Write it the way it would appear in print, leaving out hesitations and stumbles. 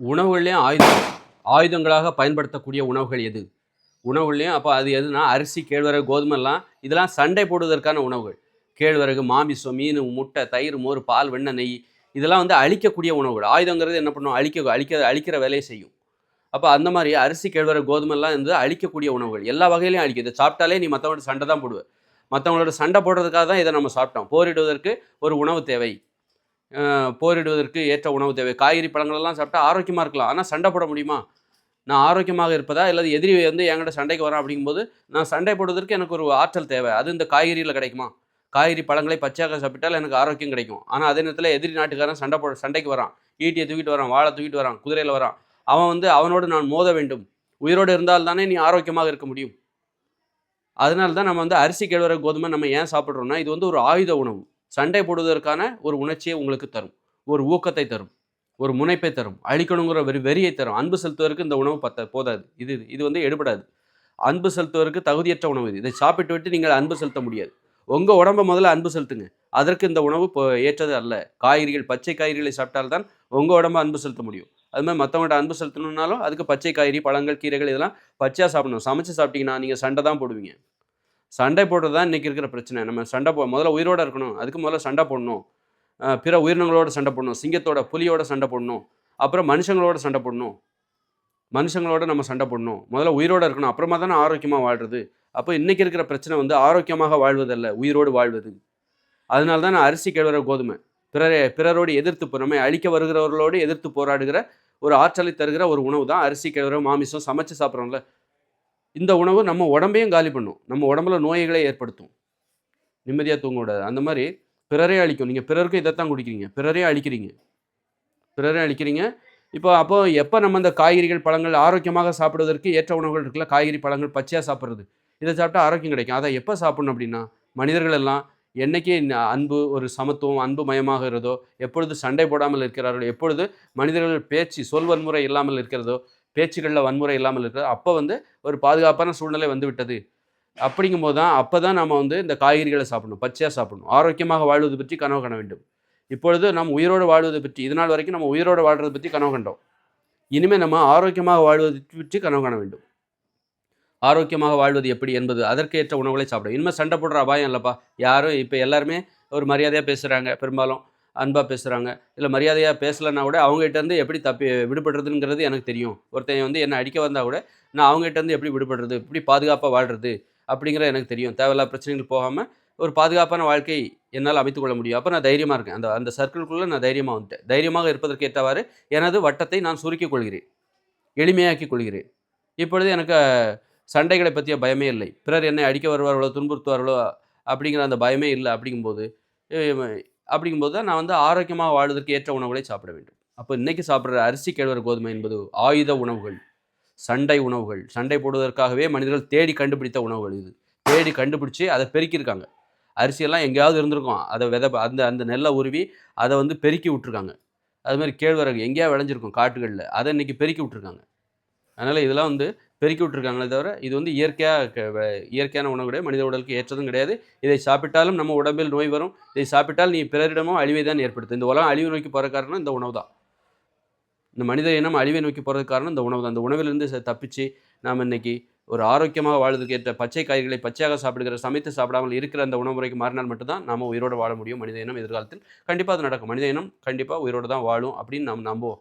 உணவுகள்லேயும் ஆயுதங்களாக பயன்படுத்தக்கூடிய உணவுகள் எது? உணவுகள்லேயும் அப்போ அது எதுனா அரிசி, கேழ்வரகு, கோதுமைலாம் இதெல்லாம் சண்டை போடுவதற்கான உணவுகள். கேழ்வரகு, மாமிசம், மீன், முட்டை, தயிர், மோர், பால், வெண்ணெய், நெய் இதெல்லாம் வந்து அழிக்கக்கூடிய உணவுகள். ஆயுதங்கிறது என்ன பண்ணும்? அழிக்கிற வேலையை செய்யும். அப்போ அந்த மாதிரி அரிசி, கேழ்வரகு, கோதுமைலாம் வந்து அழிக்கக்கூடிய உணவுகள். எல்லா வகையிலையும் அழிக்கும். இதை சாப்பிட்டாலே நீ மற்றவங்களோட சண்டை தான் போடுவ. மற்றவங்களோட சண்டை போடுறதுக்காக தான் இதை நம்ம சாப்பிட்டோம். போரிடுவதற்கு ஒரு உணவு தேவை. போரிடுவதற்கு ஏற்ற உணவு தேவை. காய்கறி, பழங்களெல்லாம் சாப்பிட்டா ஆரோக்கியமாக இருக்கலாம். ஆனால் சண்டை போட முடியுமா? நான் ஆரோக்கியமாக இருப்பதா அல்லது எதிரி வந்து என்கிட்ட சண்டைக்கு வரான் அப்படிங்கும்போது நான் சண்டை போடுவதற்கு எனக்கு ஒரு ஆற்றல் தேவை. அது இந்த காய்கறியில் கிடைக்குமா? காய்கறி, பழங்களை பச்சையாக சாப்பிட்டால் எனக்கு ஆரோக்கியம் கிடைக்கும். ஆனால் அதே நேரத்தில் எதிரி நாட்டுக்காரன் சண்டைக்கு வரான். ஈட்டியை தூக்கிட்டு வரான், வாழை தூக்கிட்டு வரான், குதிரையில் வரான். அவன் வந்து அவனோடு நான் மோத வேண்டும். உயிரோடு இருந்தால் தானே நீ ஆரோக்கியமாக இருக்க முடியும். அதனால தான் நம்ம வந்து அரிசி, கேழ்வரகு, கோதுமை நம்ம ஏன் சாப்பிட்றோம்னா இது வந்து ஒரு ஆயுத உணவு. சண்டை போடுவதற்கான ஒரு உணர்ச்சியை உங்களுக்கு தரும். ஒரு ஊக்கத்தை தரும். ஒரு முனைப்பை தரும். அழிக்கணுங்கிற வெறியை தரும். அன்பு செலுத்துவதற்கு இந்த உணவு போதாது. இது வந்து எடுபடாது. அன்பு செலுத்துவதற்கு தகுதியற்ற உணவு இது. இதை சாப்பிட்டு விட்டு நீங்கள் அன்பு செலுத்த முடியாது. உங்க உடம்ப முதல்ல அன்பு செலுத்துங்க. அதற்கு இந்த உணவு ஏற்றது அல்ல. காய்கறிகள், பச்சை காய்கறிகளை சாப்பிட்டால்தான் உங்க உடம்ப அன்பு செலுத்த முடியும். அது மாதிரி மற்றவங்கள்ட்ட அன்பு செலுத்தணும்னாலும் அதுக்கு பச்சை காய்கறி, பழங்கள், கீரைகள் இதெல்லாம் பச்சையாக சாப்பிடணும். சமைச்சு சாப்பிட்டீங்கன்னா நீங்கள் சண்டை தான் போடுவீங்க. சண்டை போடுறது தான் இன்றைக்கி இருக்கிற பிரச்சனை. நம்ம முதல்ல உயிரோடு இருக்கணும். அதுக்கு முதல்ல சண்டை போடணும். பிற உயிரினங்களோட சண்டை போடணும். சிங்கத்தோட, புலியோட சண்டை போடணும். அப்புறம் மனுஷங்களோட சண்டை போடணும். மனுஷங்களோட நம்ம சண்டை போடணும். முதல்ல உயிரோடு இருக்கணும். அப்புறமா தானே ஆரோக்கியமாக வாழ்றது. அப்போ இன்றைக்கி இருக்கிற பிரச்சனை வந்து ஆரோக்கியமாக வாழ்வதல்ல, உயிரோடு வாழ்வது. அதனால தான் நான் அரிசி, கேழ்வரகு, கோதுமை பிறரோடு எதிர்த்து நம்மை அழிக்க வருகிறவர்களோடு எதிர்த்து போராடுகிற ஒரு ஆற்றலை தருகிற ஒரு உணவு தான் அரிசி, கேழ்வரகு, மாமிசம் சமைச்சு சாப்பிட்றோம்ல. இந்த உணவு நம்ம உடம்பையும் காலி பண்ணும். நம்ம உடம்புல நோய்களை ஏற்படுத்தும். நிம்மதியாக தூங்க விடாது. அந்த மாதிரி பிறரே அழிக்கும். நீங்கள் பிறருக்கும் இதைத்தான் குடிக்கிறீங்க. பிறரே அழிக்கிறீங்க. அப்போ எப்போ நம்ம இந்த காய்கறிகள், பழங்கள் ஆரோக்கியமாக சாப்பிடுவதற்கு ஏற்ற உணவுகள் இருக்குல்ல, காய்கறி, பழங்கள் பச்சையாக சாப்பிட்றது. இதை சாப்பிட்டா ஆரோக்கியம் கிடைக்கும். அதை எப்போ சாப்பிடணும் அப்படின்னா, மனிதர்கள் எல்லாம் என்னைக்கு அன்பு, ஒரு சமத்துவம், அன்பு மயமாகிறதோ, எப்பொழுது சண்டை போடாமல் இருக்கிறார்களோ, எப்பொழுது மனிதர்கள் சொல் வன்முறை இல்லாமல் இருக்கிறதோ, பேச்சுகளில் வன்முறை இல்லாமல் இருக்கிறதோ, அப்போ வந்து ஒரு பாதுகாப்பான சூழ்நிலை வந்து விட்டது. அப்படிங்கும்போது தான் அப்போ தான் நம்ம வந்து இந்த காய்கறிகளை சாப்பிடணும், பச்சையாக சாப்பிடணும். ஆரோக்கியமாக வாழ்வது பற்றி கனவு காண வேண்டும். இப்பொழுது நம்ம உயிரோடு வாழ்வதை பற்றி இதனால் வரைக்கும் நம்ம உயிரோடு வாழ்றதை பற்றி கனவு கண்டோம். இனிமேல் நம்ம ஆரோக்கியமாக வாழ்வதை பற்றி கனவு காண வேண்டும். ஆரோக்கியமாக வாழ்வது எப்படி என்பது அதற்கேற்ற உணவுகளை சாப்பிடும். இனிமேல் சண்டை போடுற அபாயம் இல்லைப்பா. யாரும் இப்போ எல்லாருமே ஒரு மரியாதையாக பேசுகிறாங்க. பெரும்பாலும் அன்பாக பேசுகிறாங்க. இல்லை மரியாதையாக பேசலைன்னா கூட அவங்ககிட்டேருந்து எப்படி விடுபடுறதுங்கிறது எனக்கு தெரியும். ஒருத்தன் வந்து என்னை அடிக்க வந்தால் கூட நான் அவங்ககிட்டேருந்து எப்படி விடுபடுறது, எப்படி பாதுகாப்பாக வாழ்கிறது அப்படிங்கிறது எனக்கு தெரியும். தேவையில்லாத பிரச்சனைகள் போகாமல் ஒரு பாதுகாப்பான வாழ்க்கை என்னால் அமைத்துக் கொள்ள முடியும். அப்போ நான் தைரியமாக இருக்கேன். அந்த சர்க்கிள்குள்ளே நான் தைரியமாக வந்துட்டேன். தைரியமாக இருப்பதற்கு ஏற்றவாறு எனது வட்டத்தை நான் சுருக்கிக் கொள்கிறேன், எளிமையாக்கிக் கொள்கிறேன். இப்பொழுது எனக்கு சண்டைகளை பற்றிய பயமே இல்லை. பிறர் என்னை அடிக்க வருவார்களோ, துன்புறுத்துவார்களோ அப்படிங்கிற அந்த பயமே இல்லை. அப்படிங்கும்போது தான் நான் வந்து ஆரோக்கியமாக வாழ்வதற்கு ஏற்ற உணவுகளை சாப்பிட வேண்டும். அப்போ இன்றைக்கி சாப்பிட்ற அரிசி, கேழ்வரகு, கோதுமை என்பது ஆயுத உணவுகள், சண்டை உணவுகள். சண்டை போடுவதற்காகவே மனிதர்கள் தேடி கண்டுபிடித்த உணவுகள் இது. தேடி கண்டுபிடிச்சி அதை பெருக்கியிருக்காங்க. அரிசியெல்லாம் எங்கேயாவது இருந்திருக்கும். அதை அந்த நெல்லை உருவி அதை வந்து பெருக்கி விட்ருக்காங்க. அதுமாதிரி கேழ்வரகு எங்கேயாவது விளைஞ்சிருக்கும் காட்டுகளில். அதை இன்றைக்கி பெருக்கி விட்ருக்காங்க. அதனால் இதெல்லாம் வந்து பெருக்கி விட்ருக்காங்களே தவிர இது வந்து இயற்கையான உணவு கிடையாது. மனித உடலுக்கு ஏற்றதும் கிடையாது. இதை சாப்பிட்டாலும் நம்ம உடம்பில் நோய் வரும். இதை சாப்பிட்டால் நீ பிறரிடமும் அழிவை தான் ஏற்படுத்தும். இந்த உலகம் அழிவு நோக்கி போகிற காரணம் இந்த உணவு தான். இந்த மனித இனம் அழிவை நோக்கி போகிறதுக்கு காரணம் இந்த உணவு தான். அந்த உணவிலிருந்து தப்பிச்சு நாம் இன்றைக்கி ஒரு ஆரோக்கியமாக வாழ்வதற்கு ஏற்ற பச்சை காய்கறிகளை பச்சையாக சாப்பிடுகிற, சமைத்து சாப்பிடாமல் இருக்கிற அந்த உணவு முறைக்கு மாறினால் மட்டும்தான் நாம் உயிரோடு வாழ முடியும். மனித இனம் எதிர்காலத்தில் கண்டிப்பாக அது நடக்கும். மனித இனம் கண்டிப்பாக உயிரோடு தான் வாழும் அப்படின்னு நாம் நம்புவோம்.